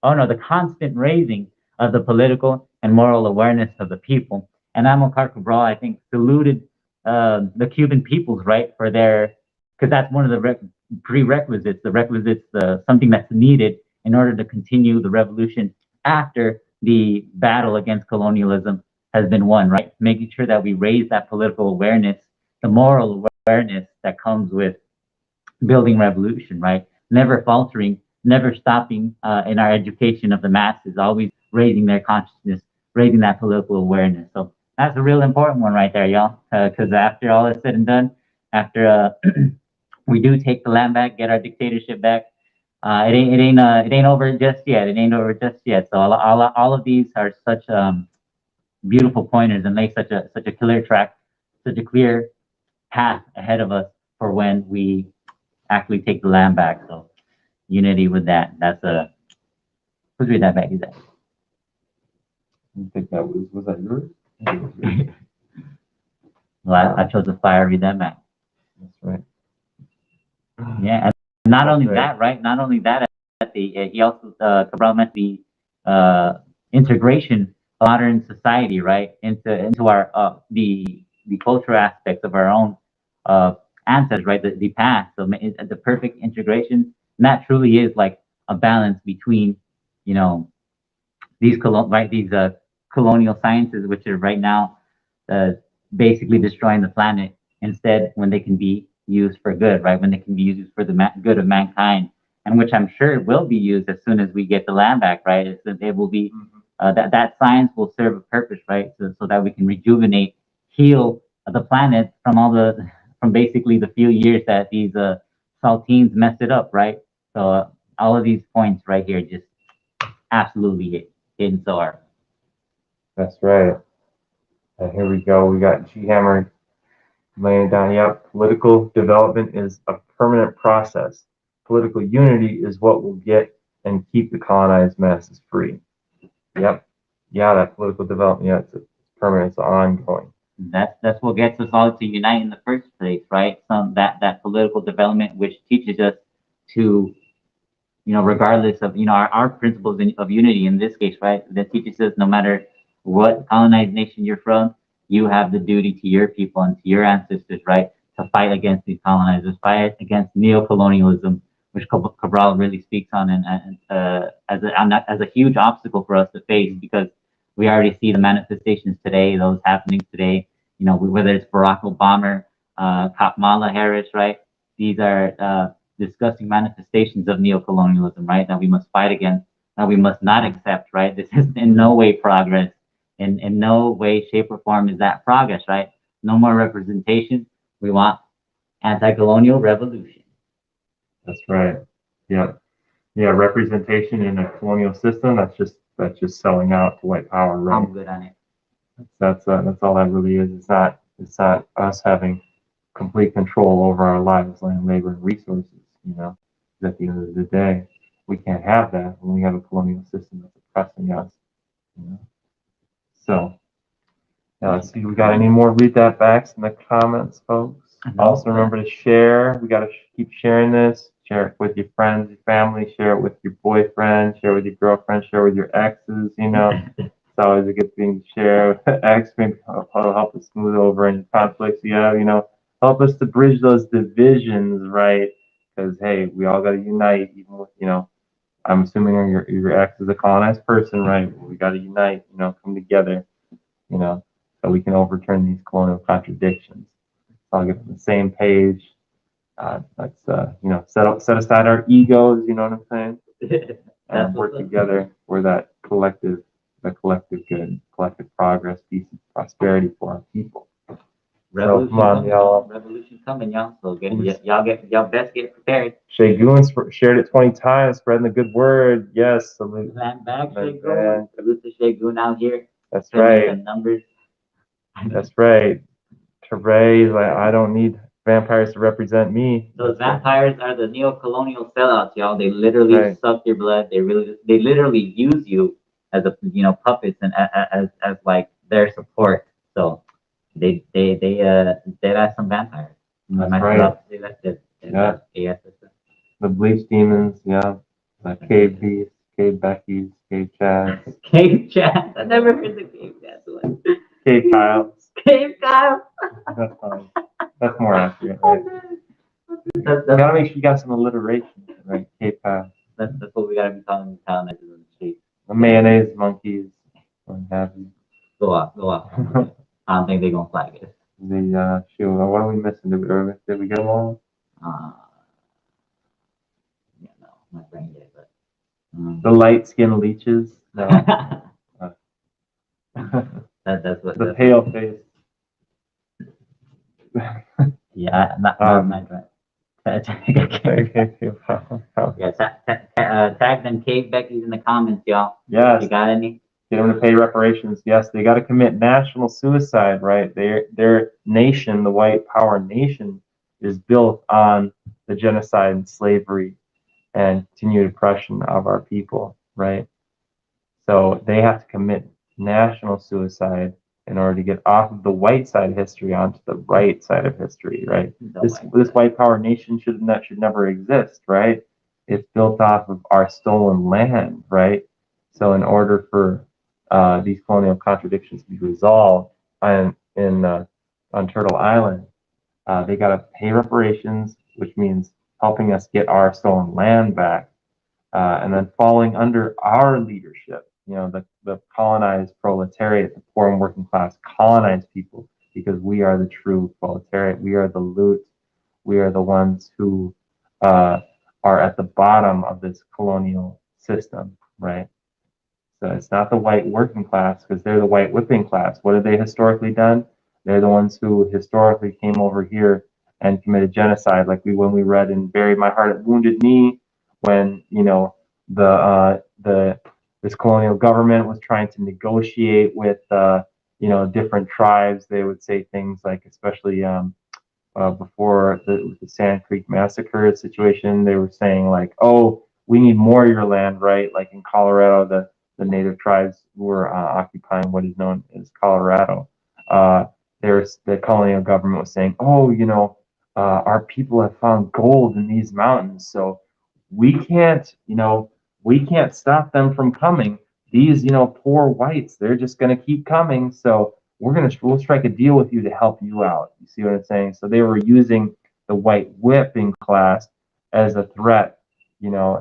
oh no, the constant raising of the political and moral awareness of the people. And Amilcar Cabral, I think, saluted the Cuban peoples, right, for their, because that's one of the prerequisites, the requisites, something that's needed in order to continue the revolution after the battle against colonialism has been won, right? Making sure that we raise that political awareness, the moral awareness that comes with building revolution, right? Never faltering, never stopping in our education of the masses, always raising their consciousness, raising that political awareness. So that's a real important one right there, y'all. Because after all is said and done, after we do take the land back, get our dictatorship back, it ain't over just yet. It ain't over just yet. So all of these are such beautiful pointers and lay such a clear track, such a clear path ahead of us for when we actually take the land back. So unity with that. That's a who's read that back? Is that? I think that was that yours? Well, I chose the fire. Read that back. That's right. Yeah, and not only That's right. that, right? Not only that, he also Cabral meant the integration of modern society, right, into our the cultural aspects of our own uh, ancestors, right, the past. So the perfect integration, and that truly is like a balance between, you know, these colonial sciences, which are right now uh, basically destroying the planet. Instead, when they can be used for good, right? When they can be used for the good of mankind, and which I'm sure will be used as soon as we get the land back, right? It will be that science will serve a purpose, right? So that we can rejuvenate, heal the planet from from basically the few years that these saltines messed it up, right? So all of these points right here just absolutely hidden so hard. That's right. And here we go. We got G Hammer laying down. Yep. Political development is a permanent process. Political unity is what will get and keep the colonized masses free. Yep. Yeah, that political development, yeah, it's permanent, it's ongoing. That's what gets us all to unite in the first place, right? That political development which teaches us to, regardless of our principles of unity in this case, right? That teaches us no matter what colonized nation you're from, you have the duty to your people and to your ancestors, right? To fight against these colonizers, fight against neo-colonialism, which Cabral really speaks on, and as a huge obstacle for us to face, because we already see the manifestations today, those happening today. Whether it's Barack Obama, Kamala Harris, right? These are disgusting manifestations of neocolonialism, right? That we must fight against, that we must not accept, right? This is in no way progress. In no way, shape, or form is that progress, right? No more representation. We want anti-colonial revolution. That's right. Yeah. Yeah, representation in a colonial system, that's just selling out to white power, right? I'm good on it. That's all that really is. It's not us having complete control over our lives, land, labor, and resources. At the end of the day, we can't have that when we have a colonial system that's oppressing us. You know. So, yeah, let's see. We got any more read that backs in the comments, folks? Also, remember to share. We got to keep sharing this. Share it with your friends, your family. Share it with your boyfriend. Share it with your girlfriend. Share it with your exes. It's always a good thing to share with the ex. Maybe help us smooth over any conflicts you have. Help us to bridge those divisions, right? Because hey, we all got to unite. Even with I'm assuming your ex is a colonized person, right? We got to unite. Come together. So we can overturn these colonial contradictions. So I'll get on the same page. Let's set aside our egos. You know what I'm saying? And work together for that collective good, collective progress, peace, and prosperity for our people. Revolution come on, coming, y'all. Revolution coming, y'all. So y'all best get prepared. Shagun shared it 20 times, spreading the good word. Yes, salute. Land back, Land Shagun. back. Salute to Shagun out here. That's Sending right. the numbers. That's right. Teray, like, I don't need vampires to represent me. Those vampires are the neo-colonial sellouts, y'all. They literally Right. suck your blood. They literally use you as a puppets and as like their support. So they some vampires. That's right. Yeah. The bleach demons, yeah. The cave beasts, cave Beckies, cave Chads, Cave Chat. I never heard the Cave Chat one. cave Kyles. Cave Kyle. That's fine. That's more accurate, right? You That's gotta make sure you got some alliteration, right? Cave Kyle. that's what we gotta be calling the colonizers in the street. The mayonnaise monkeys, what have you. Go off. I don't think they're gonna flag it. The shoot, what are we missing? Did we get them all? Yeah, no, my brain did, but. The light skinned leeches? No. That's what The pale face. Yeah, not right. Yeah, tag them cave Beckies in the comments, y'all. Yes. You got any? Get them to pay reparations. Yes, they got to commit national suicide, right? Their nation, the white power nation, is built on the genocide and slavery and continued oppression of our people, right? So they have to commit national suicide in order to get off of the white side of history onto the right side of history, right? This white power nation should never exist, right? It's built off of our stolen land, right? So in order for these colonial contradictions to be resolved on Turtle Island, they got to pay reparations, which means helping us get our stolen land back, and then falling under our leadership. The colonized proletariat, the poor and working class colonized people, because we are the true proletariat. We are the loot. We are the ones who are at the bottom of this colonial system, right? So it's not the white working class, because they're the white whipping class. What have they historically done? They're the ones who historically came over here and committed genocide, like when we read in "Bury My Heart at Wounded Knee," when this colonial government was trying to negotiate with different tribes. They would say things like, especially before the Sand Creek massacre situation, they were saying like, "Oh, we need more of your land," right? Like in Colorado, the native tribes were occupying what is known as Colorado. The colonial government was saying, "Oh, our people have found gold in these mountains, so we can't stop them from coming. These, poor whites, they're just going to keep coming. So we'll strike a deal with you to help you out." You see what I'm saying? So they were using the white whipping class as a threat,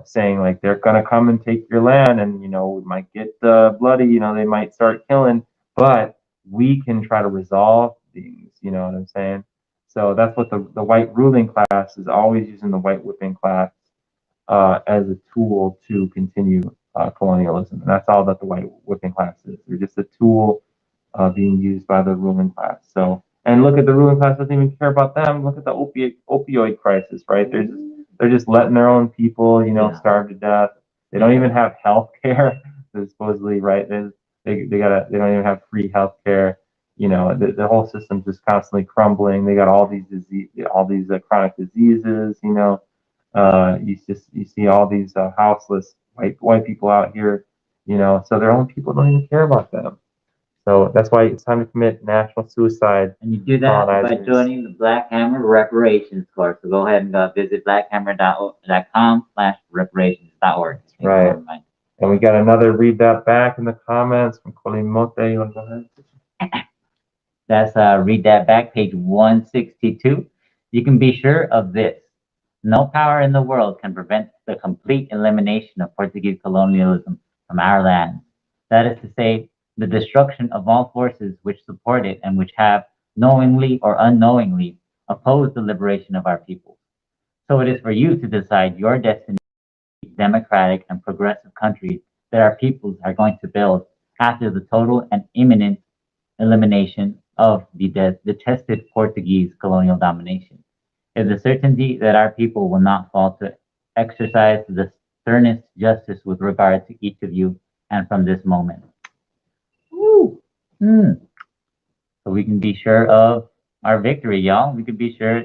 saying like they're going to come and take your land, and we might get bloody, they might start killing, but we can try to resolve things. You know what I'm saying? So that's what the white ruling class is always using, the white whipping class as a tool to continue colonialism. And that's all that the white whipping class is. They're just a tool being used by the ruling class. So, and look at the ruling class doesn't even care about them. Look at the opioid crisis, right? They're just letting their own people, starve to death. They don't even have health care. Supposedly, right? They don't even have free health care. The whole system's just constantly crumbling. They got all these chronic diseases. You see all these houseless white people out here. So their own people don't even care about them. So that's why it's time to commit national suicide. And you do that by joining the Black Hammer Reparations course. So go ahead and visit blackhammer.com/reparations.org. Right. And we got another read that back in the comments from Colimote. You want to go ahead? That's read that back, page 162. You can be sure of this. No power in the world can prevent the complete elimination of Portuguese colonialism from our land. That is to say, the destruction of all forces which support it and which have, knowingly or unknowingly, opposed the liberation of our people. So it is for you to decide your destiny, democratic and progressive country that our peoples are going to build after the total and imminent elimination of the detested Portuguese colonial domination. Is the certainty that our people will not fall to exercise the sternest justice with regard to each of you and from this moment. Woo. Mm. So we can be sure of our victory, y'all. We can be sure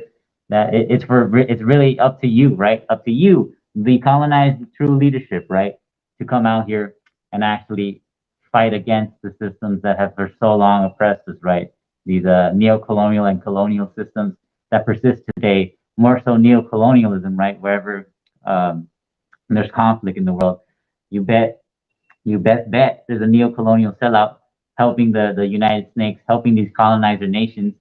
that it's really up to you, right? Up to you, the colonized true leadership, right? To come out here and actually fight against the systems that have for so long oppressed us, right? These neo-colonial and colonial systems that persist today, more so neo-colonialism, right? Wherever there's conflict in the world, you bet you bet there's a neo-colonial sellout helping the United Snakes, helping these colonizer nations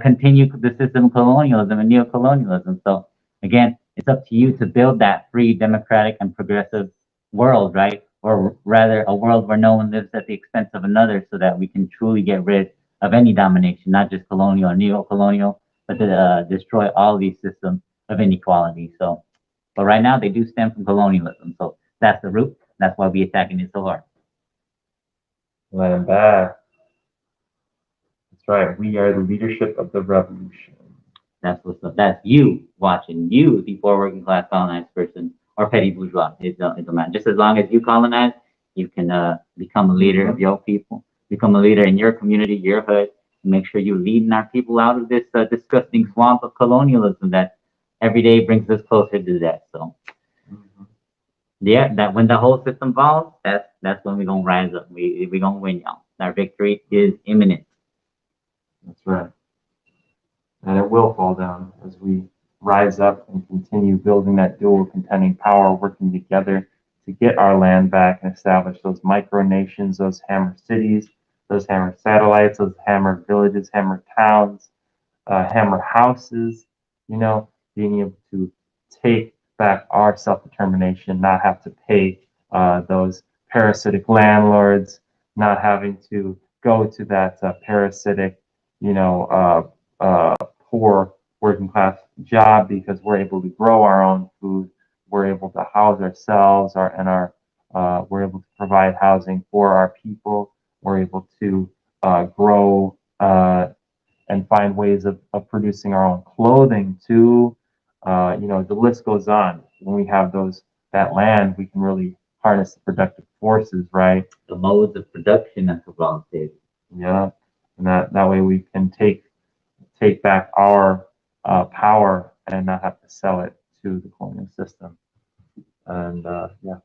continue the system of colonialism and neo-colonialism. So again, it's up to you to build that free, democratic, and progressive world, right? Or rather, a world where no one lives at the expense of another, so that we can truly get rid of any domination, not just colonial or neo-colonial, but to destroy all these systems of inequality. So, but right now they do stem from colonialism. So that's the root. That's why we're attacking it so hard. Land back. That's right. We are the leadership of the revolution. That's what's up. That's you watching. You, the poor working class colonized person or petty bourgeois. It don't matter. Just as long as you colonize, you can become a leader of your people, become a leader in your community, your hood, and make sure you're leading our people out of this disgusting swamp of colonialism that every day brings us closer to that. So, yeah, that when the whole system falls, that's when we're gonna rise up. We gonna win, y'all. Our victory is imminent. That's right. And it will fall down as we rise up and continue building that dual contending power, working together to get our land back and establish those micronations, those hammer cities, those hammer satellites, those hammer villages, hammer towns, hammer houses, being able to take back our self-determination, not have to pay those parasitic landlords, not having to go to that parasitic, poor working class job, because we're able to grow our own food, we're able to house ourselves, we're able to provide housing for our people, we're able to grow and find ways of producing our own clothing too. The list goes on. When we have that land, we can really harness the productive forces, right? The modes of production, as Cabral said. Yeah, and that way we can take back our power and not have to sell it to the colonial system. And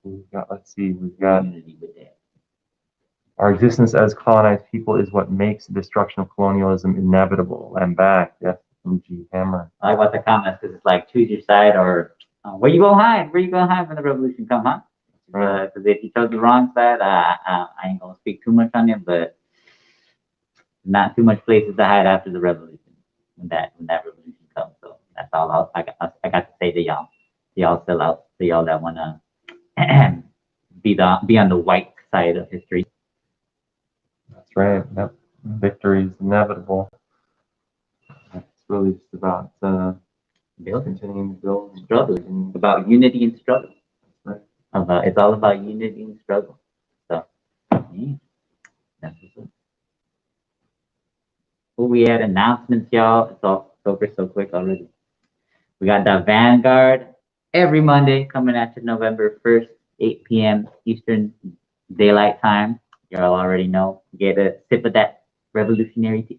we've got our existence as colonized people is what makes the destruction of colonialism inevitable. And back, yes, from G. Hammer. I like what the comments, because it's like choose your side, or where you gonna hide? Where you gonna hide when the revolution come, huh? Because if you chose the wrong side, I ain't gonna speak too much on it, but not too much places to hide after the revolution when that revolution comes. So that's all I got to say to y'all. To y'all still out, to y'all that wanna be on the white side of history. That's right. Yep. Victory is inevitable. It's really just about continuing to build, struggle. About unity and struggle. Right. It's all about unity and struggle. So, yeah, that's what's up. We had announcements, y'all. It's all over so quick already. We got the Vanguard every Monday coming at you November 1st, 8 p.m. Eastern Daylight Time. Y'all already know. Get a sip of that revolutionary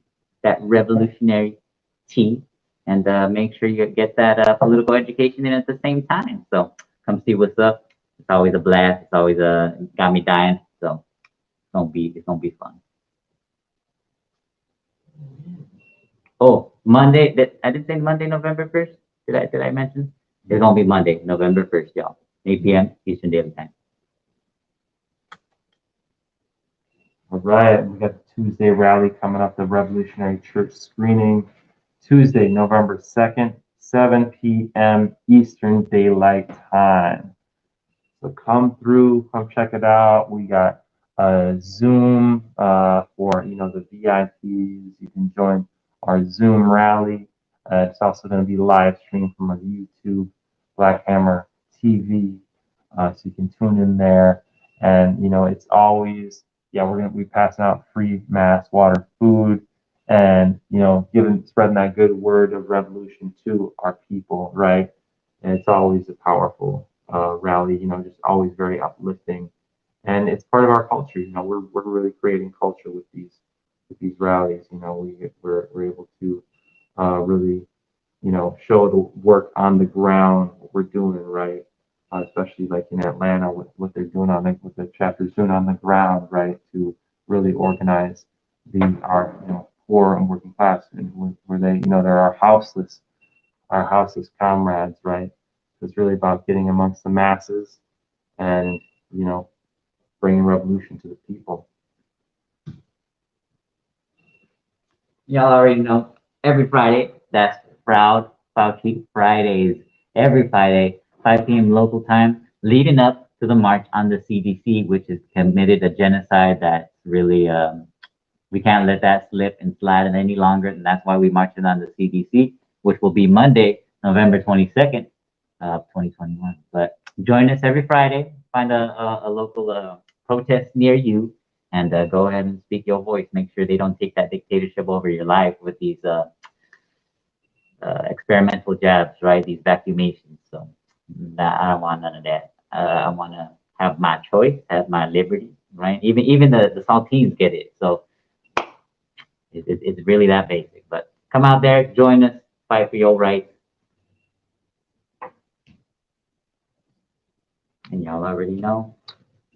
tea, and make sure you get that political education in at the same time. So come see what's up. It's always a blast. It's always got me dying. So it's gonna be fun. Oh, Monday. I didn't say Monday, November 1st. Did I mention? It's gonna be Monday, November 1st, y'all. 8 p.m. Eastern Daylight Time. All right, we got the Tuesday rally coming up, the Revolutionary Church screening, Tuesday, November 2nd, 7 p.m. Eastern Daylight Time. So come through, come check it out. We got Zoom for the VIPs. You can join our Zoom rally. It's also going to be live streamed from our YouTube, Black Hammer TV. So you can tune in there. And it's always we're going to be passing out free mass, water, food, and spreading that good word of revolution to our people, right? And it's always a powerful rally, just always very uplifting, and it's part of our culture. We're really creating culture with these rallies. We're able to really show the work on the ground, what we're doing, right? Especially like in Atlanta, what they're doing what the chapter's doing on the ground, right? To really organize our poor and working class, and where they, they're our houseless comrades, right? So it's really about getting amongst the masses and, bringing revolution to the people. Y'all already know, every Friday, that's Proud Fauci Fridays. Every Friday, 5 p.m. local time, leading up to the march on the CDC, which has committed a genocide that's really, we can't let that slip and slide any longer. And that's why we marching on the CDC, which will be Monday, November 22nd, 2021. But join us every Friday, find a local protest near you, and go ahead and speak your voice. Make sure they don't take that dictatorship over your life with these experimental jabs, right? These vacuumations. So I don't want none of that. I want to have my choice, have my liberty, right? Even the saltines get it. So it's really that basic. But come out there, join us, fight for your rights. And y'all already know.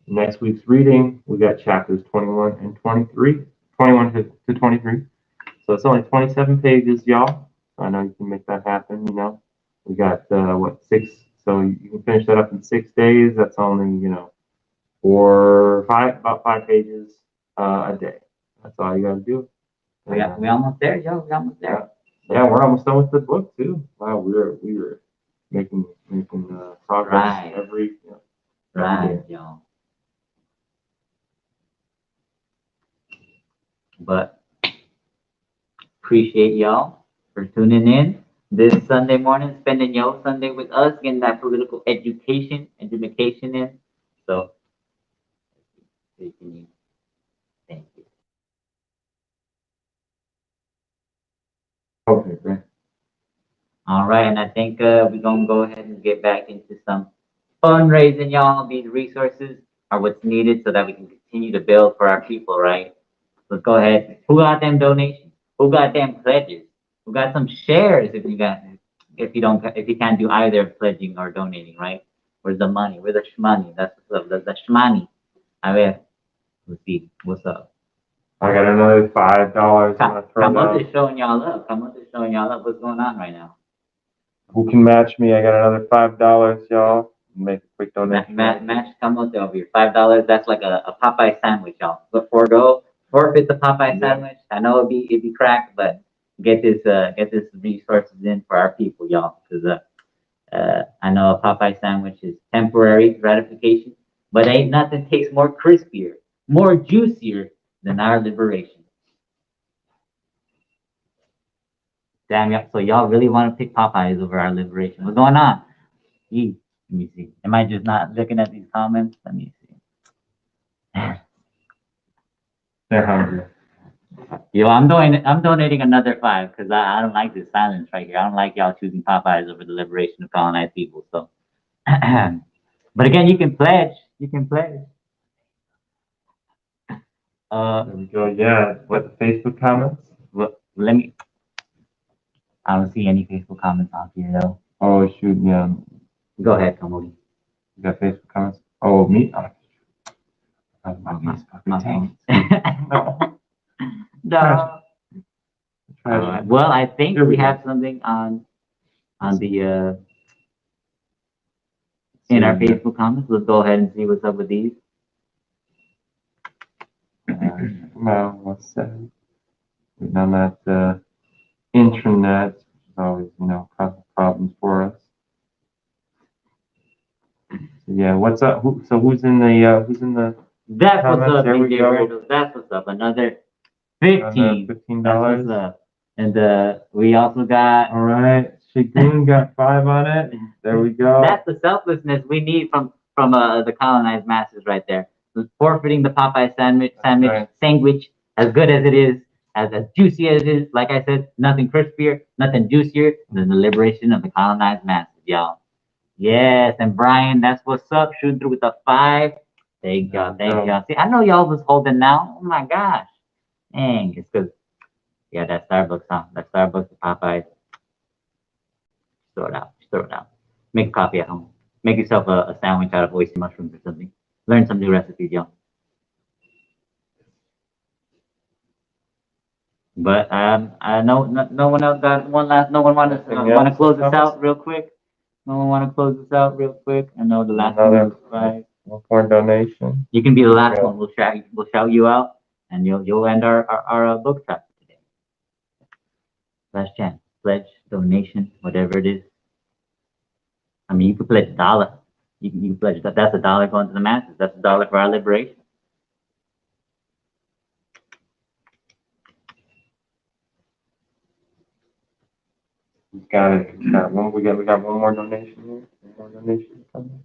Next week's reading, we got chapters 21 and 23, 21 to 23. So it's only 27 pages, y'all. So I know you can make that happen, We got, 6, so you can finish that up in 6 days. That's only, about 5 pages a day. That's all you got to do. We almost there, yo. We almost there. Yeah, we're almost done with the book, too. Wow, we were making progress every day. Y'all. But appreciate y'all for tuning in this Sunday morning, spending your Sunday with us, getting that political education in. So, thank you. Okay, great. All right, and I think we're gonna go ahead and get back into some fundraising, y'all. These resources are what's needed so that we can continue to build for our people, right? Let's go ahead. Who got them donations? Who got them pledges? Who got some shares? If you can't do either pledging or donating, right? Where's the money? Where's the shmoney? That's what's up. The shmoney. Let's see. What's up? I got another $5. Come is showing y'all up. What's going on right now? Who can match me? I got another $5, y'all. Make a quick donation. Match Camote over here. $5. That's like a Popeye sandwich, y'all. But forfeit the Popeye sandwich. I know it'd be cracked, but get this resources in for our people, y'all. Because I know a Popeye sandwich is temporary gratification, but ain't nothing tastes more crispier, more juicier than our liberation. Damn, so y'all really want to pick Popeyes over our liberation? What's going on? Let me see. Am I just not looking at these comments? Let me see. They're hungry. Yo, I'm donating another $5 because I don't like this silence right here. I don't like y'all choosing Popeyes over the liberation of colonized people. So, but again, you can pledge. There we go. Yeah. What the Facebook comments? Let me. I don't see any Facebook comments on here though. Oh shoot! Yeah. Go ahead, Kamodi. You got Facebook comments? Oh, me? No. Well, I think we have something on the in our Facebook comments. Let's go ahead and see what's up with these. Well, what's that? We've done that intranet, which is always causing problems for us. So, yeah, what's up? Who's in the That's comments? what's up, there DJ Randall. That's what's up. Another $15. $15. That's what's up. And we also got. All right, Shagun got 5 on it. There we go. That's the selflessness we need from the colonized masses right there. Forfeiting the Popeye sandwich, right. sandwich, as good as it is, as juicy as it is, like I said, nothing crispier, nothing juicier than the liberation of the colonized masses, y'all. Yes, and Brian, that's what's up. Shooting through with the 5. Thank y'all, thank y'all. See, I know y'all was holding now. Oh my gosh. Dang, it's because, yeah, that Starbucks, huh? That Starbucks, the Popeyes. Throw it out, throw it out. Make coffee at home. Make yourself a sandwich out of oyster mushrooms or something. Learn some new recipes, y'all. But I know no one else got one last. No one want to close this out real quick. No one want to close this out real quick. I know the last one was right. One more donation. You can be the last one. We'll shout you out, and you'll end our book trap today. Last chance, pledge, donation, whatever it is. I mean, you could pledge $1. You can pledge that. That's $1 going to the masses. That's $1 for our liberation. Got it. We got one more donation here. One more donation coming.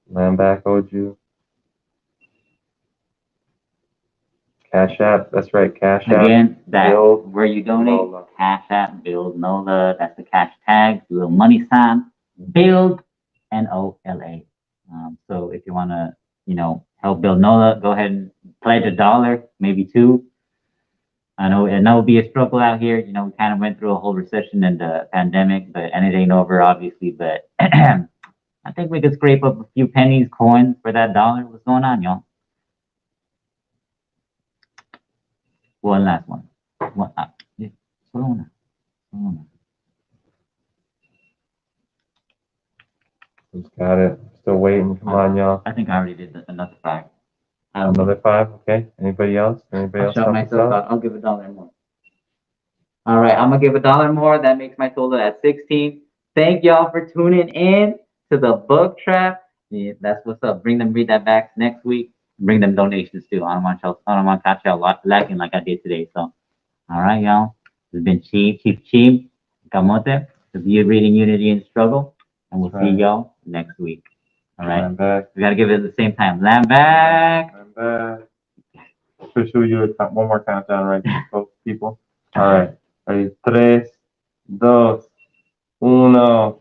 Land back owed you. Cash App. That's right. Cash App. Again, that Build where you donate. NOLA. Cash App, build NOLA. That's the cash tag. Little money sign. Build NOLA. So if you want to, help build NOLA, go ahead and pledge $1, maybe 2. I know it'll be a struggle out here. We kind of went through a whole recession and the pandemic, and it ain't over, obviously. But I think we could scrape up a few pennies, coins for that $1. What's going on, y'all? One last one. Yeah, solo una. Just got it. Still waiting. Come on, y'all. I think I already did another 5. I don't know. Another 5. Okay. Anybody else? Anybody I'll else? shout help us myself out? out. I'll give $1 more. All right, I'm gonna give $1 more. That makes my total at 16. Thank y'all for tuning in to the book trap. Yeah, that's what's up. Bring them read that back next week. Bring them donations too. I don't want to catch y'all lacking like I did today. So, all right, y'all. This has been Chief Kamote, the View Reading Unity and Struggle, and we'll see y'all next week. All right. Land back. We gotta give it at the same time. Land back. Land back. Official you one more countdown, right, people? All right. Ready? 3, 2, 1.